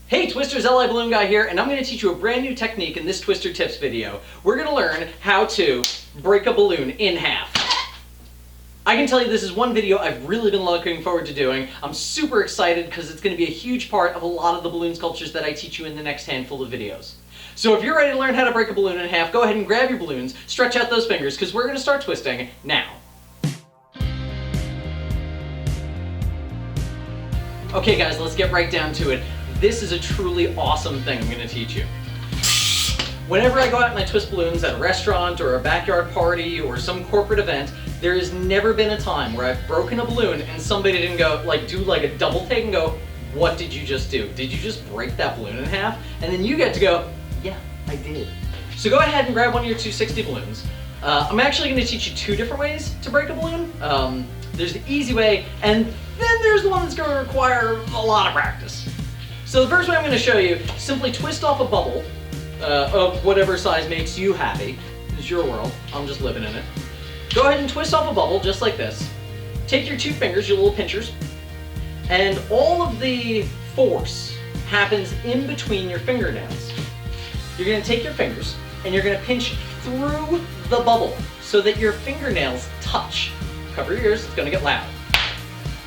Hey Twisters, LI Balloon Guy here, and I'm going to teach you a brand new technique in this Twister Tips video. We're going to learn how to break a balloon in half. I can tell you this is one video I've really been looking forward to doing. I'm super excited because it's going to be a huge part of a lot of the balloon sculptures that I teach you in the next handful of videos. So if you're ready to learn how to break a balloon in half, go ahead and grab your balloons, stretch out those fingers, because we're going to start twisting now. Okay guys, let's get right down to it. This is a truly awesome thing I'm going to teach you. Whenever I go out and I twist balloons at a restaurant or a backyard party or some corporate event, there has never been a time where I've broken a balloon and somebody didn't go, do a double take and go, what did you just do? Did you just break that balloon in half? And then you get to go, yeah, I did. So go ahead and grab one of your 260 balloons. I'm actually going to teach you two different ways to break a balloon. There's the easy way, and then there's the one that's going to require a lot of practice. So the first way I'm going to show you, simply twist off a bubble of whatever size makes you happy. It's your world, I'm just living in it. Go ahead and twist off a bubble just like this. Take your two fingers, your little pinchers, and all of the force happens in between your fingernails. You're going to take your fingers and you're going to pinch through the bubble so that your fingernails touch. Cover your ears, it's going to get loud.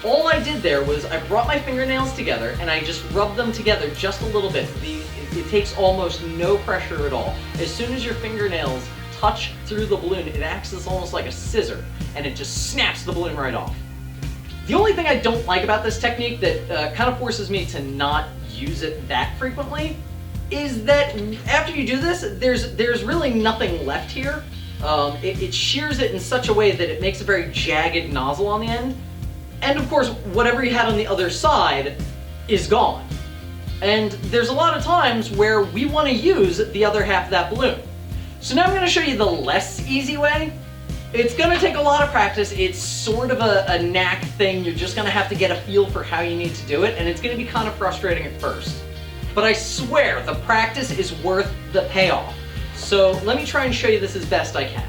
All I did there was I brought my fingernails together and I just rubbed them together just a little bit. It takes almost no pressure at all. As soon as your fingernails touch through the balloon, it acts as almost like a scissor and it just snaps the balloon right off. The only thing I don't like about this technique that kind of forces me to not use it that frequently is that after you do this, there's really nothing left here. It shears it in such a way that it makes a very jagged nozzle on the end. And of course, whatever you had on the other side is gone. And there's a lot of times where we want to use the other half of that balloon. So now I'm going to show you the less easy way. It's going to take a lot of practice. It's sort of a knack thing. You're just going to have to get a feel for how you need to do it, and it's going to be kind of frustrating at first. But I swear the practice is worth the payoff. So let me try and show you this as best I can.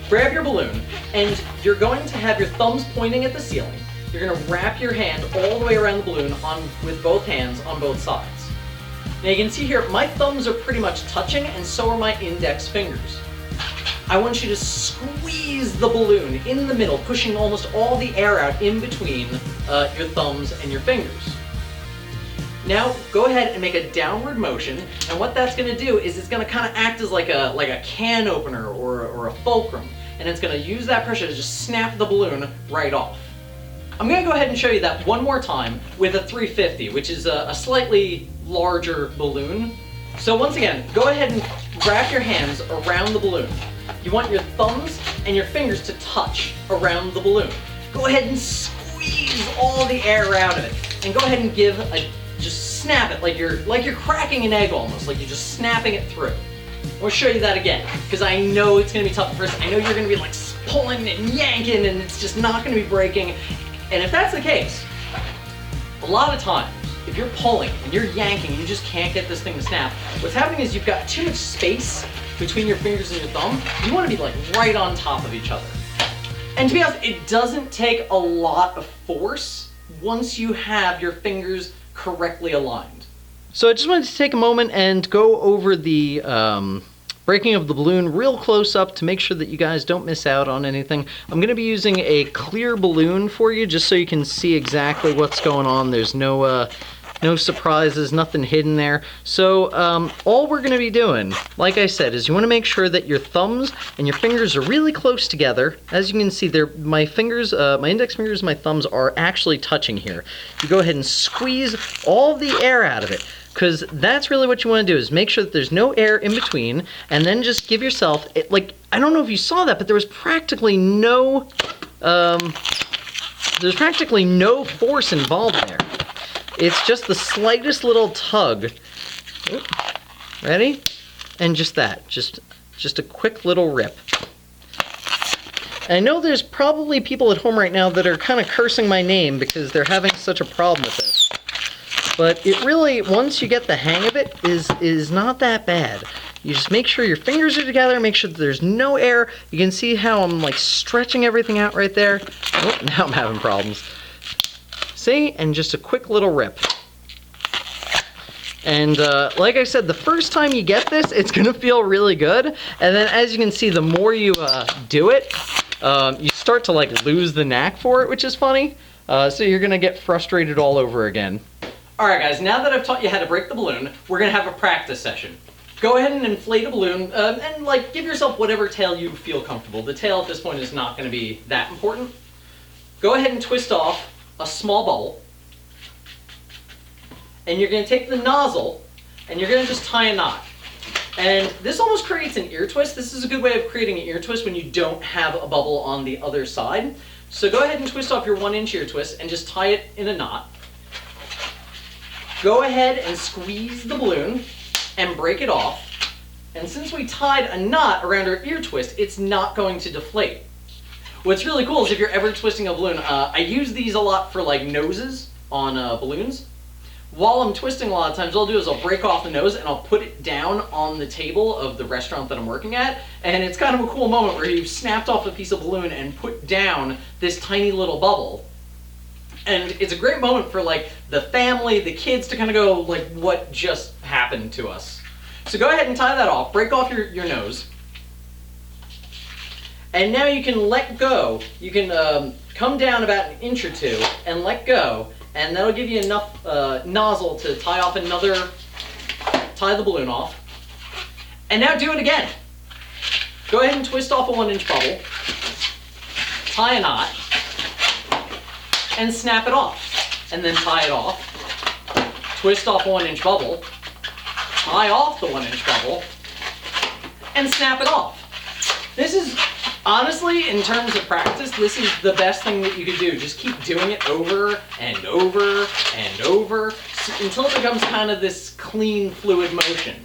Grab your balloon, and you're going to have your thumbs pointing at the ceiling. You're going to wrap your hand all the way around the balloon with both hands on both sides. Now you can see here, my thumbs are pretty much touching, and so are my index fingers. I want you to squeeze the balloon in the middle, pushing almost all the air out in between your thumbs and your fingers. Now go ahead and make a downward motion, and what that's going to do is it's going to kind of act as like a can opener or a fulcrum, and it's going to use that pressure to just snap the balloon right off. I'm going to go ahead and show you that one more time with a 350, which is a slightly larger balloon. So once again, go ahead and wrap your hands around the balloon. You want your thumbs and your fingers to touch around the balloon. Go ahead and squeeze all the air out of it, and go ahead and just snap it like you're cracking an egg almost, like you're just snapping it through. I'll show you that again, because I know it's going to be tough at first. I know you're going to be like pulling and yanking, and it's just not going to be breaking. And if that's the case, a lot of times, if you're pulling and you're yanking and you just can't get this thing to snap, what's happening is you've got too much space between your fingers and your thumb. You want to be like right on top of each other. And to be honest, it doesn't take a lot of force once you have your fingers correctly aligned. So I just wanted to take a moment and go over the breaking of the balloon real close up to make sure that you guys don't miss out on anything. I'm going to be using a clear balloon for you just so you can see exactly what's going on. There's no surprises, nothing hidden there. So all we're going to be doing, like I said, is you want to make sure that your thumbs and your fingers are really close together. As you can see, my fingers, my index fingers and my thumbs are actually touching here. You go ahead and squeeze all the air out of it, because that's really what you want to do, is make sure that there's no air in between, and then just give yourself, I don't know if you saw that, but there was practically no force involved there. It's just the slightest little tug. Oop. Ready? And just that, just a quick little rip. And I know there's probably people at home right now that are kind of cursing my name because they're having such a problem with this. But it really, once you get the hang of it, is not that bad. You just make sure your fingers are together, make sure that there's no air. You can see how I'm like stretching everything out right there. Oh, now I'm having problems. See? And just a quick little rip. And like I said, the first time you get this, it's gonna feel really good. And then as you can see, the more you do it, you start to like lose the knack for it, which is funny. So you're gonna get frustrated all over again. All right, guys, now that I've taught you how to break the balloon, we're gonna have a practice session. Go ahead and inflate a balloon and like give yourself whatever tail you feel comfortable. The tail at this point is not gonna be that important. Go ahead and twist off a small bubble. And you're gonna take the nozzle and you're gonna just tie a knot. And this almost creates an ear twist. This is a good way of creating an ear twist when you don't have a bubble on the other side. So go ahead and twist off your 1-inch ear twist and just tie it in a knot. Go ahead and squeeze the balloon and break it off. And since we tied a knot around our ear twist, it's not going to deflate. What's really cool is if you're ever twisting a balloon, I use these a lot for like noses on balloons. While I'm twisting a lot of times, what I'll do is I'll break off the nose and I'll put it down on the table of the restaurant that I'm working at. And it's kind of a cool moment where you've snapped off a piece of balloon and put down this tiny little bubble. And it's a great moment for like the family, the kids to kind of go like, what just happened to us? So go ahead and tie that off, break off your nose. And now you can let go. You can come down about 1 inch or 2 and let go. And that'll give you enough nozzle to tie the balloon off. And now do it again. Go ahead and twist off a 1-inch bubble, tie a knot, and snap it off. And then tie it off, twist off a 1-inch bubble, tie off the 1-inch bubble, and snap it off. This is, honestly, in terms of practice, this is the best thing that you could do. Just keep doing it over and over and over until it becomes kind of this clean, fluid motion.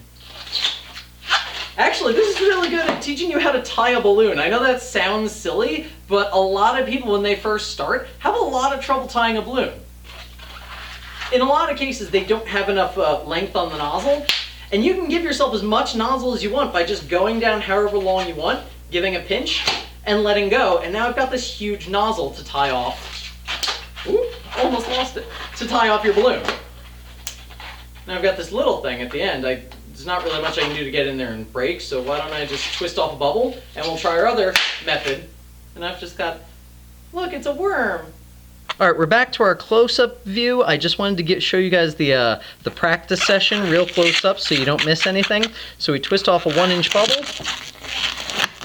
Actually, this is really good at teaching you how to tie a balloon. I know that sounds silly, but a lot of people, when they first start, have a lot of trouble tying a balloon. In a lot of cases, they don't have enough length on the nozzle, and you can give yourself as much nozzle as you want by just going down however long you want, giving a pinch, and letting go. And now I've got this huge nozzle to tie off. Ooh, almost lost it. To tie off your balloon. Now I've got this little thing at the end. There's not really much I can do to get in there and break, so why don't I just twist off a bubble, and we'll try our other method. And I've just got, look, it's a worm. All right, we're back to our close-up view. I just wanted to show you guys the practice session real close up so you don't miss anything. So we twist off a 1-inch bubble.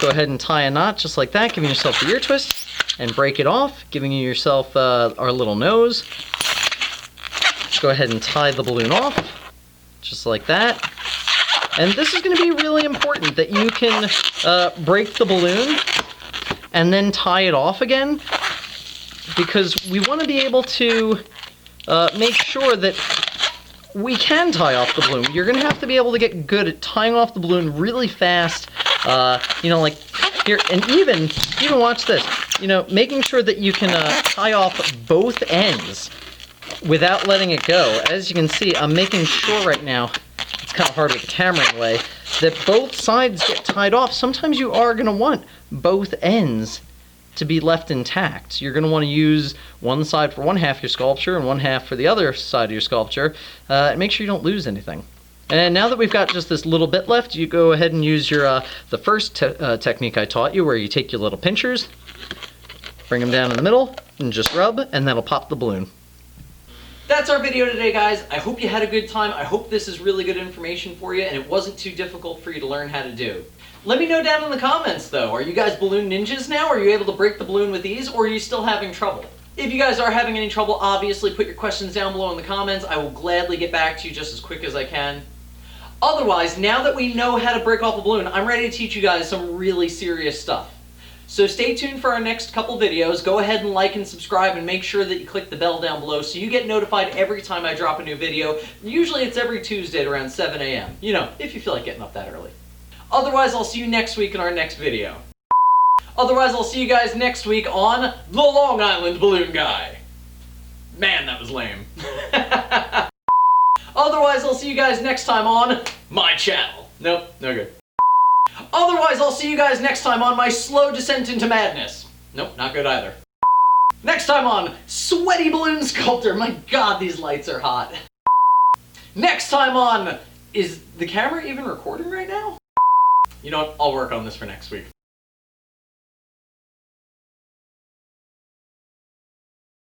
Go ahead and tie a knot just like that, giving yourself the ear twist, and break it off, giving yourself our little nose. Go ahead and tie the balloon off, just like that. And this is going to be really important that you can break the balloon and then tie it off again, because we want to be able to make sure that we can tie off the balloon. You're going to have to be able to get good at tying off the balloon really fast. You know, like here, and even watch this, you know, making sure that you can tie off both ends without letting it go. As you can see, I'm making sure right now, it's kind of hard with the camera in the way, that both sides get tied off. Sometimes you are going to want both ends to be left intact. You're going to want to use one side for one half of your sculpture and one half for the other side of your sculpture, and make sure you don't lose anything. And now that we've got just this little bit left, you go ahead and use your the first technique I taught you, where you take your little pinchers, bring them down in the middle, and just rub, and that'll pop the balloon. That's our video today, guys. I hope you had a good time. I hope this is really good information for you, and it wasn't too difficult for you to learn how to do. Let me know down in the comments, though. Are you guys balloon ninjas now? Are you able to break the balloon with ease, or are you still having trouble? If you guys are having any trouble, obviously put your questions down below in the comments. I will gladly get back to you just as quick as I can. Otherwise, now that we know how to break off a balloon, I'm ready to teach you guys some really serious stuff. So stay tuned for our next couple videos. Go ahead and like and subscribe, and make sure that you click the bell down below so you get notified every time I drop a new video. Usually it's every Tuesday at around 7 a.m. You know, if you feel like getting up that early. Otherwise, I'll see you next week in our next video. Otherwise, I'll see you guys next week on The Long Island Balloon Guy. Man, that was lame. Otherwise, I'll see you guys next time on my channel. Nope, no good. Otherwise, I'll see you guys next time on my slow descent into madness. Nope, not good either. Next time on Sweaty Balloon Sculptor. My God, these lights are hot. Next time on, is the camera even recording right now? You know what, I'll work on this for next week.